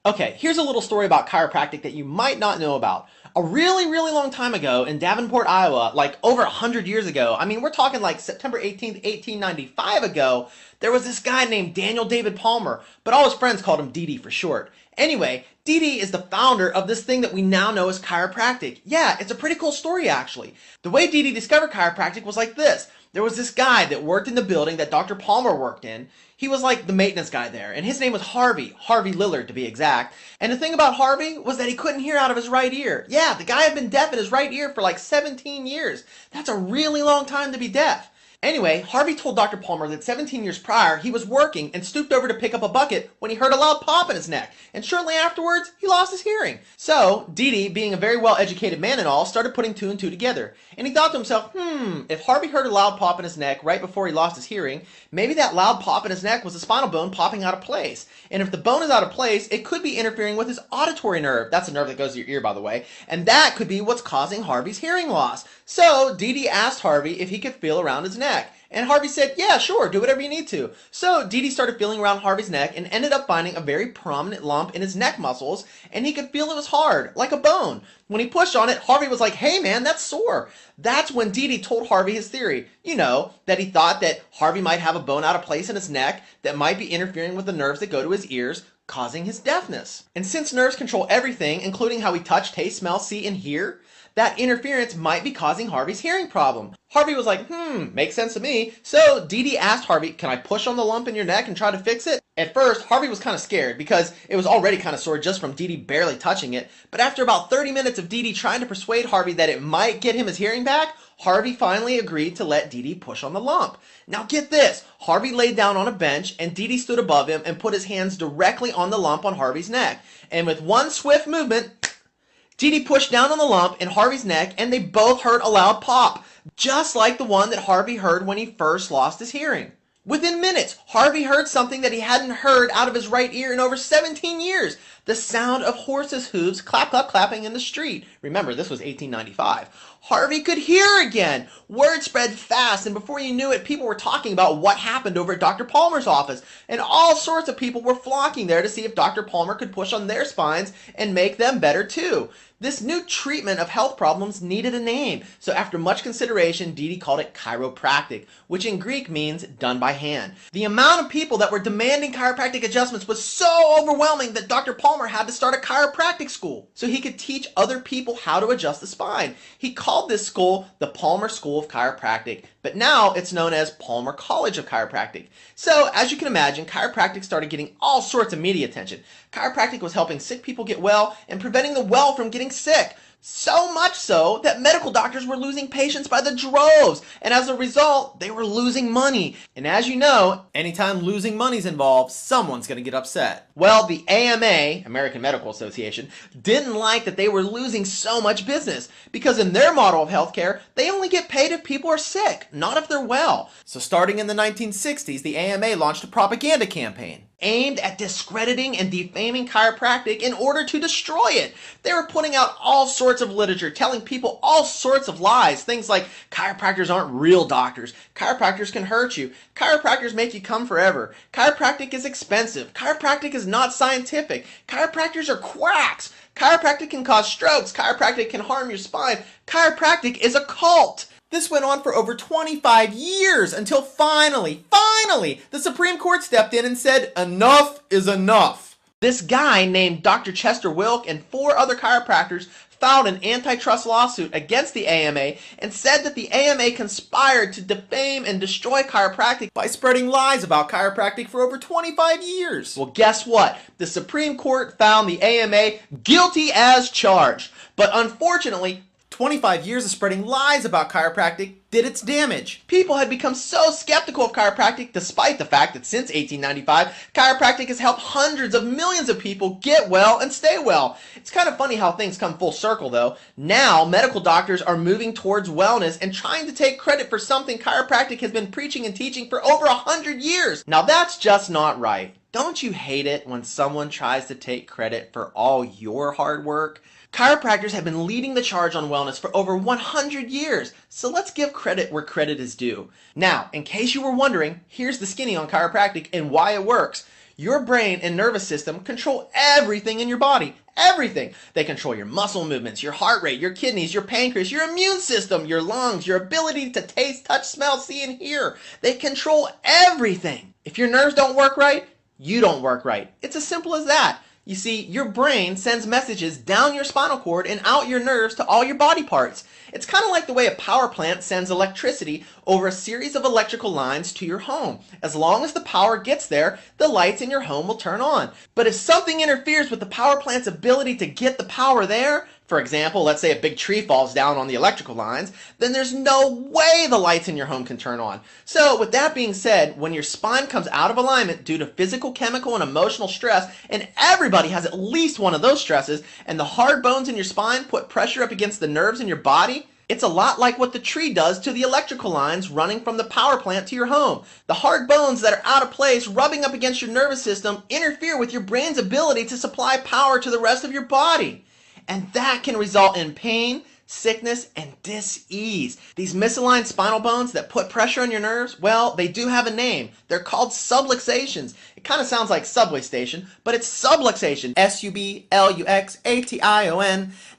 Okay, here's a little story about chiropractic that you might not know about. A really, really long time ago in Davenport, Iowa, like over 100 years ago, I mean, we're talking like September 18th, 1895 ago, there was this guy named Daniel David Palmer, but all his friends called him DD for short. Anyway, DD is the founder of this thing that we now know as chiropractic. Yeah, it's a pretty cool story actually. The way DD discovered chiropractic was like this. There was this guy that worked in the building that Dr. Palmer worked in. He was like the maintenance guy there, and his name was Harvey Lillard to be exact. And the thing about Harvey was that he couldn't hear out of his right ear. Yeah, the guy had been deaf in his right ear for like 17 years. That's a really long time to be deaf. Anyway, Harvey told Dr. Palmer that 17 years prior, he was working and stooped over to pick up a bucket when he heard a loud pop in his neck, and shortly afterwards, he lost his hearing. So, Didi, being a very well-educated man and all, started putting two and two together. And he thought to himself, if Harvey heard a loud pop in his neck right before he lost his hearing, maybe that loud pop in his neck was the spinal bone popping out of place. And if the bone is out of place, it could be interfering with his auditory nerve. That's a nerve that goes to your ear, by the way. And that could be what's causing Harvey's hearing loss. So, Didi asked Harvey if he could feel around his neck. And Harvey said, yeah, sure, do whatever you need to. So Didi started feeling around Harvey's neck and ended up finding a very prominent lump in his neck muscles, and he could feel it was hard, like a bone. When he pushed on it, Harvey was like, hey man, that's sore. That's when Didi told Harvey his theory. You know, that he thought that Harvey might have a bone out of place in his neck that might be interfering with the nerves that go to his ears, causing his deafness. And since nerves control everything, including how we touch, taste, smell, see, and hear, that interference might be causing Harvey's hearing problem. Harvey was like, makes sense to me. So Didi asked Harvey, can I push on the lump in your neck and try to fix it? At first, Harvey was kind of scared because it was already kind of sore just from Didi barely touching it. But after about 30 minutes of Didi trying to persuade Harvey that it might get him his hearing back, Harvey finally agreed to let Didi push on the lump. Now get this, Harvey laid down on a bench and Didi stood above him and put his hands directly on the lump on Harvey's neck. And with one swift movement, Didi pushed down on the lump in Harvey's neck and they both heard a loud pop, just like the one that Harvey heard when he first lost his hearing. Within minutes, Harvey heard something that he hadn't heard out of his right ear in over 17 years. The sound of horses' hooves clap, clap, clapping in the street. Remember, this was 1895. Harvey could hear again. Word spread fast, and before you knew it, people were talking about what happened over at Dr. Palmer's office. And all sorts of people were flocking there to see if Dr. Palmer could push on their spines and make them better too. This new treatment of health problems needed a name, so after much consideration, Didi called it chiropractic, which in Greek means done by hand. The amount of people that were demanding chiropractic adjustments was so overwhelming that Dr. Palmer had to start a chiropractic school so he could teach other people how to adjust the spine. He called this school the Palmer School of Chiropractic, but now it's known as Palmer College of Chiropractic. So, as you can imagine, chiropractic started getting all sorts of media attention. Chiropractic was helping sick people get well and preventing the well from getting sick. So much so that medical doctors were losing patients by the droves, and as a result, they were losing money. And as you know, anytime losing money's involved, someone's going to get upset. Well, the AMA, American Medical Association, didn't like that they were losing so much business, because in their model of healthcare, they only get paid if people are sick, not if they're well. So starting in the 1960s, the AMA launched a propaganda campaign aimed at discrediting and defaming chiropractic in order to destroy it. They were putting out all sorts of literature, telling people all sorts of lies. Things like chiropractors aren't real doctors. Chiropractors can hurt you. Chiropractors make you come forever. Chiropractic is expensive. Chiropractic is not scientific. Chiropractors are quacks. Chiropractic can cause strokes. Chiropractic can harm your spine. Chiropractic is a cult. This went on for over 25 years until finally, the Supreme Court stepped in and said, enough is enough. This guy named Dr. Chester Wilk and 4 other chiropractors filed an antitrust lawsuit against the AMA and said that the AMA conspired to defame and destroy chiropractic by spreading lies about chiropractic for over 25 years. Well, guess what? The Supreme Court found the AMA guilty as charged. But unfortunately, 25 years of spreading lies about chiropractic did its damage. People had become so skeptical of chiropractic despite the fact that since 1895, chiropractic has helped hundreds of millions of people get well and stay well. It's kind of funny how things come full circle though. Now, medical doctors are moving towards wellness and trying to take credit for something chiropractic has been preaching and teaching for over 100 years. Now that's just not right. Don't you hate it when someone tries to take credit for all your hard work? Chiropractors have been leading the charge on wellness for over 100 years, so let's give credit where credit is due. Now, in case you were wondering, here's the skinny on chiropractic and why it works. Your brain and nervous system control everything in your body. Everything. They control your muscle movements, your heart rate, your kidneys, your pancreas, your immune system, your lungs, your ability to taste, touch, smell, see, and hear. They control everything. If your nerves don't work right, you don't work right. It's as simple as that. You see, your brain sends messages down your spinal cord and out your nerves to all your body parts. It's kind of like the way a power plant sends electricity over a series of electrical lines to your home. As long as the power gets there, the lights in your home will turn on. But if something interferes with the power plant's ability to get the power there, for example, let's say a big tree falls down on the electrical lines, then there's no way the lights in your home can turn on. So with that being said, when your spine comes out of alignment due to physical, chemical, and emotional stress, and everybody has at least one of those stresses, and the hard bones in your spine put pressure up against the nerves in your body, it's a lot like what the tree does to the electrical lines running from the power plant to your home. The hard bones that are out of place rubbing up against your nervous system interfere with your brain's ability to supply power to the rest of your body. And that can result in pain, sickness, and dis-ease. These misaligned spinal bones that put pressure on your nerves, well, they do have a name. They're called subluxations. It kind of sounds like subway station, but it's subluxation. S-U-B-L-U-X-A-T-I-O-N.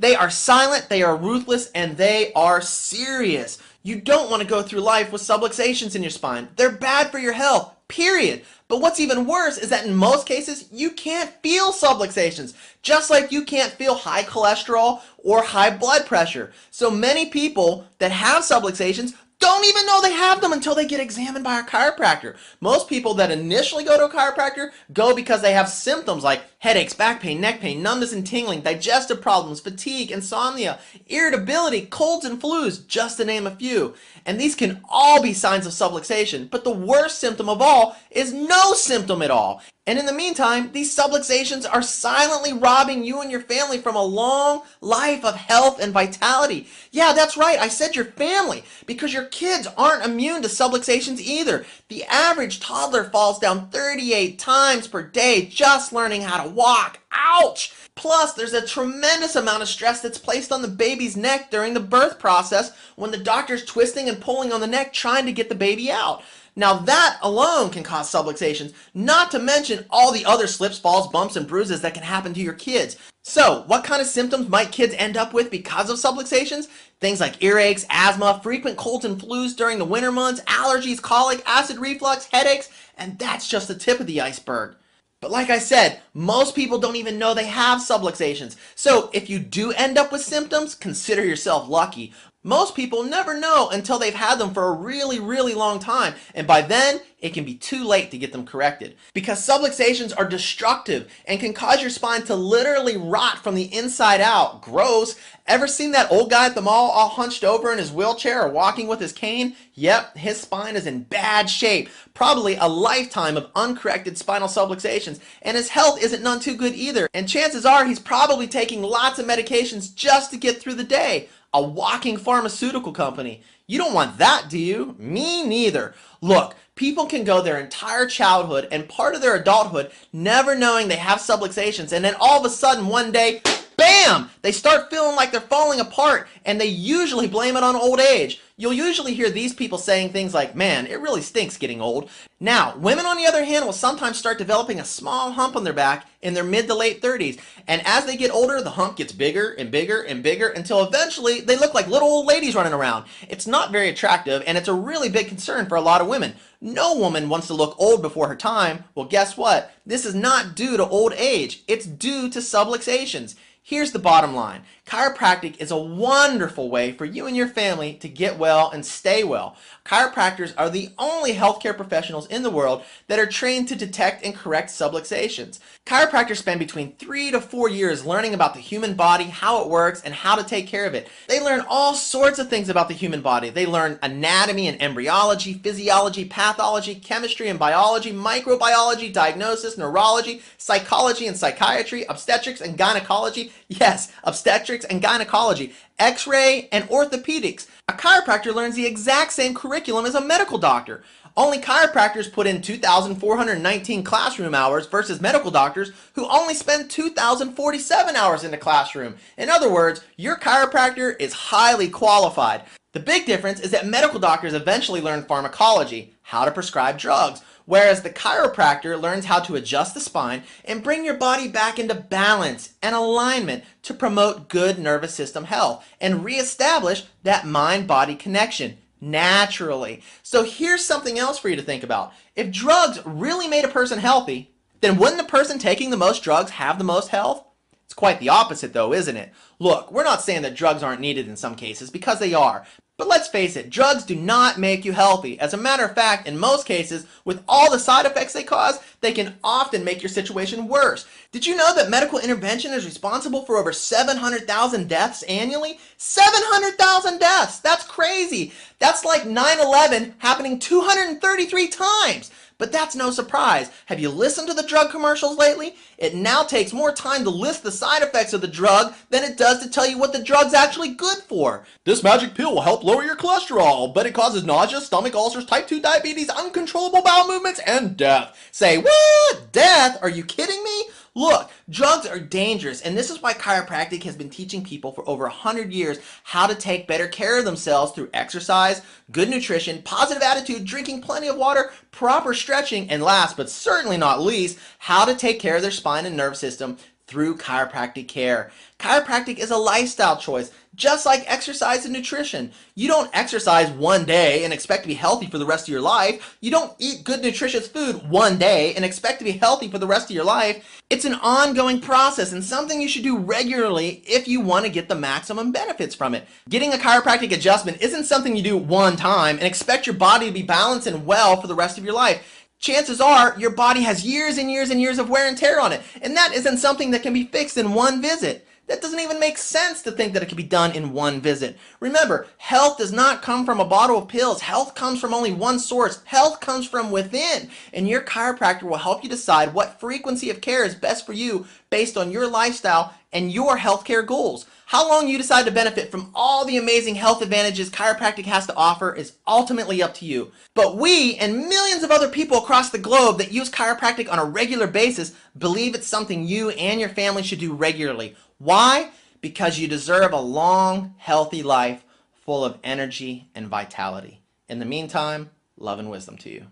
They are silent, they are ruthless, and they are serious. You don't want to go through life with subluxations in your spine. They're bad for your health, period. But what's even worse is that in most cases, you can't feel subluxations, just like you can't feel high cholesterol or high blood pressure. So many people that have subluxations don't even know they have them until they get examined by a chiropractor. Most people that initially go to a chiropractor go because they have symptoms like headaches, back pain, neck pain, numbness and tingling, digestive problems, fatigue, insomnia, irritability, colds and flus, just to name a few. And these can all be signs of subluxation, but the worst symptom of all is no symptom at all. And in the meantime, these subluxations are silently robbing you and your family from a long life of health and vitality. Yeah, that's right, I said your family, because your kids aren't immune to subluxations either. The average toddler falls down 38 times per day just learning how to walk. Ouch! Plus, there's a tremendous amount of stress that's placed on the baby's neck during the birth process when the doctor's twisting and pulling on the neck trying to get the baby out. Now that alone can cause subluxations, not to mention all the other slips, falls, bumps, and bruises that can happen to your kids. So, what kind of symptoms might kids end up with because of subluxations? Things like earaches, asthma, frequent colds and flus during the winter months, allergies, colic, acid reflux, headaches, and that's just the tip of the iceberg. But like I said, most people don't even know they have subluxations. So if you do end up with symptoms, consider yourself lucky. Most people never know until they've had them for a really, really long time, and by then, it can be too late to get them corrected. Because subluxations are destructive and can cause your spine to literally rot from the inside out. Gross. Ever seen that old guy at the mall all hunched over in his wheelchair or walking with his cane? Yep, his spine is in bad shape. Probably a lifetime of uncorrected spinal subluxations, and his health isn't none too good either. And chances are he's probably taking lots of medications just to get through the day. A walking pharmaceutical company. You don't want that, do you? Me neither. Look, people can go their entire childhood and part of their adulthood never knowing they have subluxations, and then all of a sudden one day, bam! They start feeling like they're falling apart, and they usually blame it on old age. You'll usually hear these people saying things like, man, it really stinks getting old. Now, women on the other hand will sometimes start developing a small hump on their back in their mid to late 30s. And as they get older, the hump gets bigger and bigger and bigger until eventually they look like little old ladies running around. It's not very attractive, and it's a really big concern for a lot of women. No woman wants to look old before her time. Well, guess what? This is not due to old age. It's due to subluxations. Here's the bottom line. Chiropractic is a wonderful way for you and your family to get well and stay well. Chiropractors are the only healthcare professionals in the world that are trained to detect and correct subluxations. Chiropractors spend between 3 to 4 years learning about the human body, how it works, and how to take care of it. They learn all sorts of things about the human body. They learn anatomy and embryology, physiology, pathology, chemistry and biology, microbiology, diagnosis, neurology, psychology and psychiatry, obstetrics and gynecology. Yes, obstetrics and gynecology, x-ray and orthopedics. A chiropractor learns the exact same curriculum as a medical doctor. Only chiropractors put in 2,419 classroom hours versus medical doctors who only spend 2,047 hours in the classroom. In other words, your chiropractor is highly qualified. The big difference is that medical doctors eventually learn pharmacology, how to prescribe drugs, whereas the chiropractor learns how to adjust the spine and bring your body back into balance and alignment to promote good nervous system health and reestablish that mind-body connection naturally. So here's something else for you to think about. If drugs really made a person healthy, then wouldn't the person taking the most drugs have the most health? It's quite the opposite though, isn't it? Look, we're not saying that drugs aren't needed in some cases, because they are. But let's face it, drugs do not make you healthy. As a matter of fact, in most cases, with all the side effects they cause, they can often make your situation worse. Did you know that medical intervention is responsible for over 700,000 deaths annually? 700,000 deaths! That's crazy! That's like 9/11 happening 233 times! But that's no surprise. Have you listened to the drug commercials lately? It now takes more time to list the side effects of the drug than it does to tell you what the drug's actually good for. This magic pill will help lower your cholesterol, but it causes nausea, stomach ulcers, type 2 diabetes, uncontrollable bowel movements, and death. Say, what? Death? Are you kidding me? Look, drugs are dangerous, and this is why chiropractic has been teaching people for over 100 years how to take better care of themselves through exercise, good nutrition, positive attitude, drinking plenty of water, proper stretching, and last but certainly not least, how to take care of their spine and nerve system through chiropractic care. Chiropractic is a lifestyle choice, just like exercise and nutrition. You don't exercise one day and expect to be healthy for the rest of your life. You don't eat good nutritious food one day and expect to be healthy for the rest of your life. It's an ongoing process and something you should do regularly if you want to get the maximum benefits from it. Getting a chiropractic adjustment isn't something you do one time and expect your body to be balanced and well for the rest of your life. Chances are your body has years and years and years of wear and tear on it, and that isn't something that can be fixed in one visit. That doesn't even make sense to think that it can be done in one visit. Remember, health does not come from a bottle of pills. Health comes from only one source. Health comes from within, and your chiropractor will help you decide what frequency of care is best for you based on your lifestyle and your healthcare goals. How long you decide to benefit from all the amazing health advantages chiropractic has to offer is ultimately up to you. But we and millions of other people across the globe that use chiropractic on a regular basis believe it's something you and your family should do regularly. Why? Because you deserve a long, healthy life full of energy and vitality. In the meantime, love and wisdom to you.